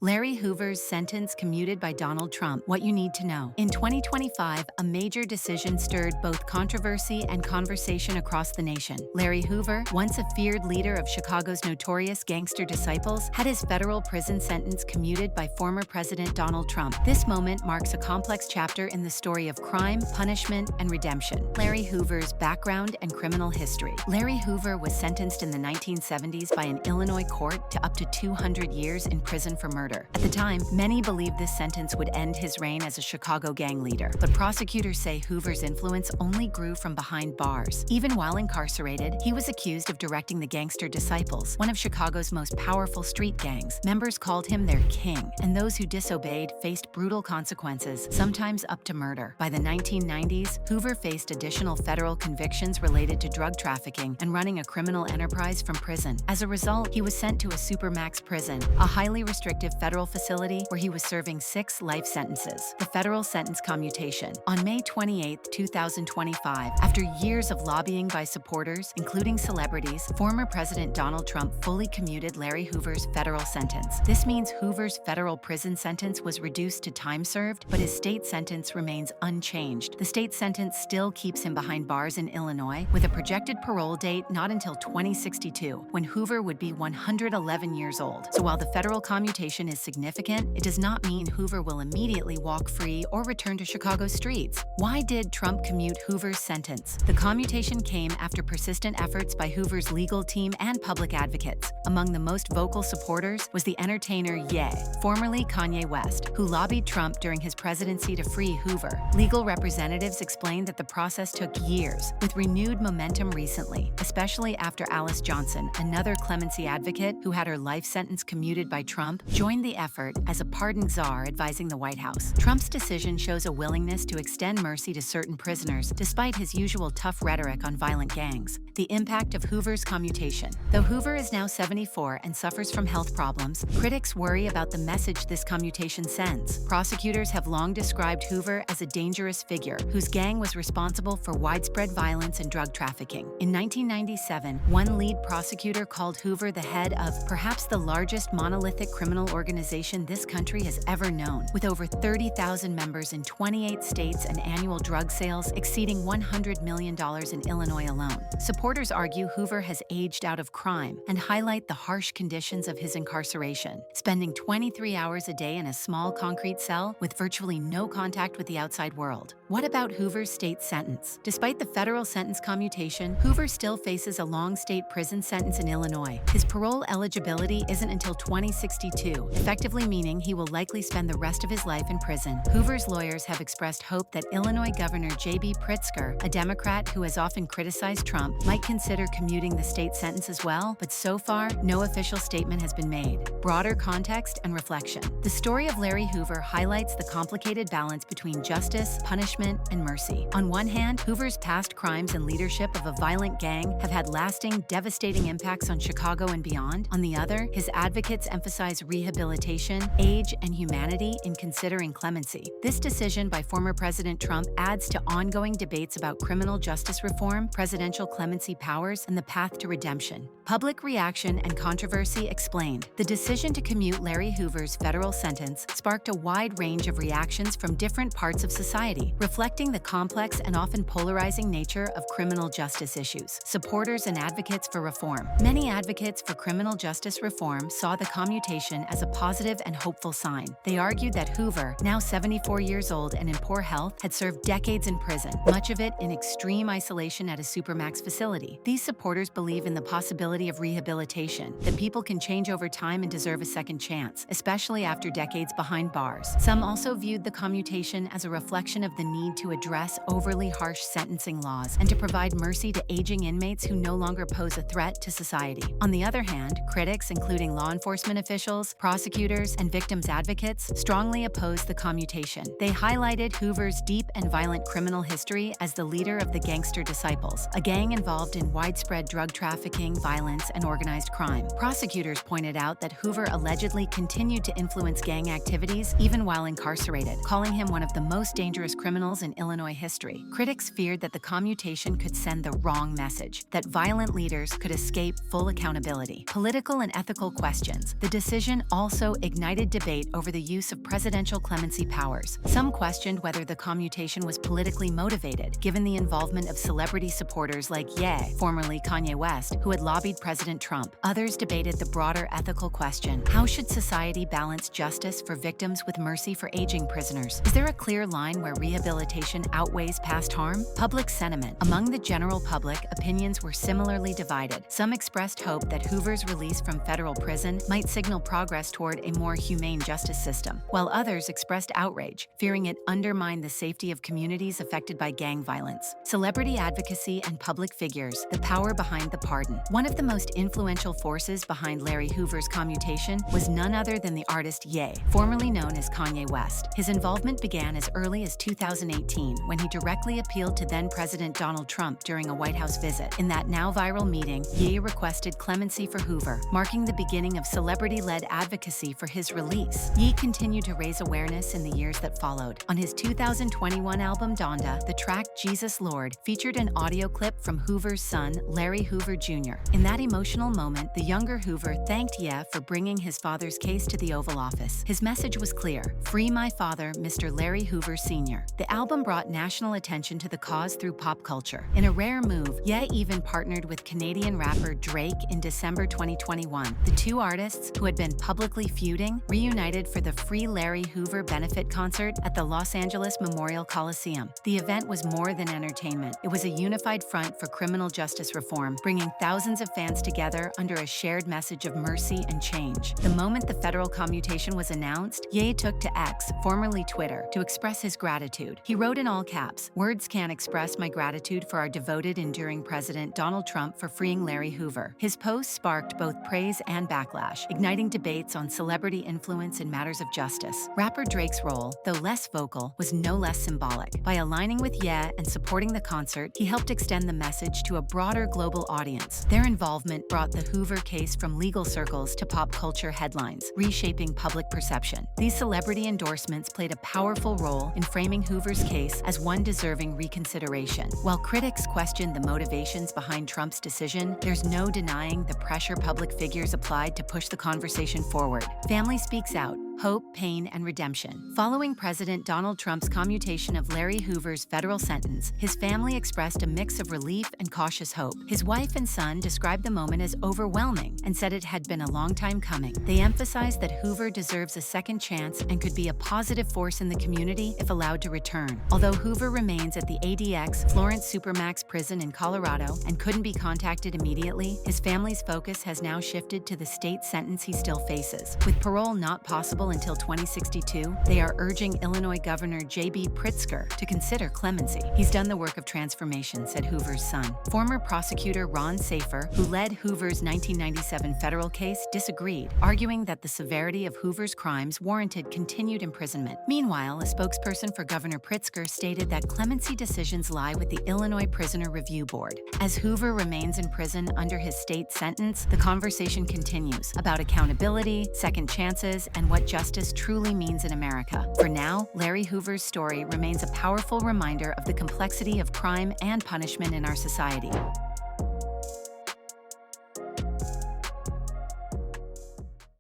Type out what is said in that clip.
Larry Hoover's sentence commuted by Donald Trump. What you need to know. In 2025, a major decision stirred both controversy and conversation across the nation. Larry Hoover, once a feared leader of Chicago's notorious Gangster Disciples, had his federal prison sentence commuted by former President Donald Trump. This moment marks a complex chapter in the story of crime, punishment, and redemption. Larry Hoover's background and criminal history. Larry Hoover was sentenced in the 1970s by an Illinois court to up to 200 years in prison for murder. At the time, many believed this sentence would end his reign as a Chicago gang leader, but prosecutors say Hoover's influence only grew from behind bars. Even while incarcerated, he was accused of directing the Gangster Disciples, one of Chicago's most powerful street gangs. Members called him their king, and those who disobeyed faced brutal consequences, sometimes up to murder. By the 1990s, Hoover faced additional federal convictions related to drug trafficking and running a criminal enterprise from prison. As a result, he was sent to a supermax prison, a highly restrictive federal facility where he was serving 6 life sentences. The federal sentence commutation. On May 28, 2025, after years of lobbying by supporters, including celebrities, former President Donald Trump fully commuted Larry Hoover's federal sentence. This means Hoover's federal prison sentence was reduced to time served, but his state sentence remains unchanged. The state sentence still keeps him behind bars in Illinois, with a projected parole date not until 2062, when Hoover would be 111 years old. So while the federal commutation is significant, it does not mean Hoover will immediately walk free or return to Chicago's streets. Why did Trump commute Hoover's sentence? The commutation came after persistent efforts by Hoover's legal team and public advocates. Among the most vocal supporters was the entertainer Ye, formerly Kanye West, who lobbied Trump during his presidency to free Hoover. Legal representatives explained that the process took years, with renewed momentum recently, especially after Alice Johnson, another clemency advocate who had her life sentence commuted by Trump, joined the effort as a pardon czar advising the White House. Trump's decision shows a willingness to extend mercy to certain prisoners, despite his usual tough rhetoric on violent gangs. The impact of Hoover's commutation. Though Hoover is now 74 and suffers from health problems, critics worry about the message this commutation sends. Prosecutors have long described Hoover as a dangerous figure, whose gang was responsible for widespread violence and drug trafficking. In 1997, one lead prosecutor called Hoover the head of perhaps the largest monolithic criminal organization this country has ever known, with over 30,000 members in 28 states and annual drug sales exceeding $100 million in Illinois alone. Supporters argue Hoover has aged out of crime and highlight the harsh conditions of his incarceration, spending 23 hours a day in a small concrete cell with virtually no contact with the outside world. What about Hoover's state sentence? Despite the federal sentence commutation, Hoover still faces a long state prison sentence in Illinois. His parole eligibility isn't until 2062, effectively meaning he will likely spend the rest of his life in prison. Hoover's lawyers have expressed hope that Illinois Governor J.B. Pritzker, a Democrat who has often criticized Trump, might consider commuting the state sentence as well, but so far, no official statement has been made. Broader context and reflection. The story of Larry Hoover highlights the complicated balance between justice, punishment, and mercy. On one hand, Hoover's past crimes and leadership of a violent gang have had lasting, devastating impacts on Chicago and beyond. On the other, his advocates emphasize rehabilitation, age, and humanity in considering clemency. This decision by former President Trump adds to ongoing debates about criminal justice reform, presidential clemency powers, and the path to redemption. Public reaction and controversy explained. The decision to commute Larry Hoover's federal sentence sparked a wide range of reactions from different parts of society, reflecting the complex and often polarizing nature of criminal justice issues. Supporters and advocates for reform. Many advocates for criminal justice reform saw the commutation as a positive and hopeful sign. They argued that Hoover, now 74 years old and in poor health, had served decades in prison, much of it in extreme isolation at a supermax facility. These supporters believe in the possibility of rehabilitation, that people can change over time and deserve a second chance, especially after decades behind bars. Some also viewed the commutation as a reflection of the need to address overly harsh sentencing laws and to provide mercy to aging inmates who no longer pose a threat to society. On the other hand, critics, including law enforcement officials, prosecutors, and victims' advocates, strongly opposed the commutation. They highlighted Hoover's deep and violent criminal history as the leader of the Gangster Disciples, a gang involved in widespread drug trafficking, violence, and organized crime. Prosecutors pointed out that Hoover allegedly continued to influence gang activities even while incarcerated, calling him one of the most dangerous criminals in Illinois history. Critics feared that the commutation could send the wrong message, that violent leaders could escape full accountability. Political and ethical questions. The decision also also ignited debate over the use of presidential clemency powers. Some questioned whether the commutation was politically motivated, given the involvement of celebrity supporters like Ye, formerly Kanye West, who had lobbied President Trump. Others debated the broader ethical question: how should society balance justice for victims with mercy for aging prisoners? Is there a clear line where rehabilitation outweighs past harm? Public sentiment. Among the general public, opinions were similarly divided. Some expressed hope that Hoover's release from federal prison might signal progress toward a more humane justice system, while others expressed outrage, fearing it undermined the safety of communities affected by gang violence. Celebrity advocacy and public figures, the power behind the pardon. One of the most influential forces behind Larry Hoover's commutation was none other than the artist Ye, formerly known as Kanye West. His involvement began as early as 2018 when he directly appealed to then-President Donald Trump during a White House visit. In that now-viral meeting, Ye requested clemency for Hoover, marking the beginning of celebrity-led advocacy for his release. Ye continued to raise awareness in the years that followed. On his 2021 album Donda, the track Jesus Lord featured an audio clip from Hoover's son, Larry Hoover Jr. In that emotional moment, the younger Hoover thanked Ye for bringing his father's case to the Oval Office. His message was clear: free my father, Mr. Larry Hoover Sr. The album brought national attention to the cause through pop culture. In a rare move, Ye even partnered with Canadian rapper Drake in December 2021. The two artists, who had been publicly feuding, reunited for the Free Larry Hoover benefit concert at the Los Angeles Memorial Coliseum. The event was more than entertainment. It was a unified front for criminal justice reform, bringing thousands of fans together under a shared message of mercy and change. The moment the federal commutation was announced, Ye took to X, formerly Twitter, to express his gratitude. He wrote in all caps, "Words can't express my gratitude for our devoted, enduring President Donald Trump for freeing Larry Hoover." His post sparked both praise and backlash, igniting debates on celebrity influence in matters of justice. Rapper Drake's role, though less vocal, was no less symbolic. By aligning with Ye and supporting the concert, he helped extend the message to a broader global audience. Their involvement brought the Hoover case from legal circles to pop culture headlines, reshaping public perception. These celebrity endorsements played a powerful role in framing Hoover's case as one deserving reconsideration. While critics questioned the motivations behind Trump's decision, there's no denying the pressure public figures applied to push the conversation forward. Family speaks out. Hope, pain, and redemption. Following President Donald Trump's commutation of Larry Hoover's federal sentence, his family expressed a mix of relief and cautious hope. His wife and son described the moment as overwhelming and said it had been a long time coming. They emphasized that Hoover deserves a second chance and could be a positive force in the community if allowed to return. Although Hoover remains at the ADX Florence Supermax prison in Colorado and couldn't be contacted immediately, his family's focus has now shifted to the state sentence he still faces. With parole not possible until 2062, they are urging Illinois Governor J.B. Pritzker to consider clemency. He's done the work of transformation, said Hoover's son. Former prosecutor Ron Safer, who led Hoover's 1997 federal case, disagreed, arguing that the severity of Hoover's crimes warranted continued imprisonment. Meanwhile, a spokesperson for Governor Pritzker stated that clemency decisions lie with the Illinois Prisoner Review Board. As Hoover remains in prison under his state sentence, the conversation continues about accountability, second chances, and what justice truly means in America. For now, Larry Hoover's story remains a powerful reminder of the complexity of crime and punishment in our society.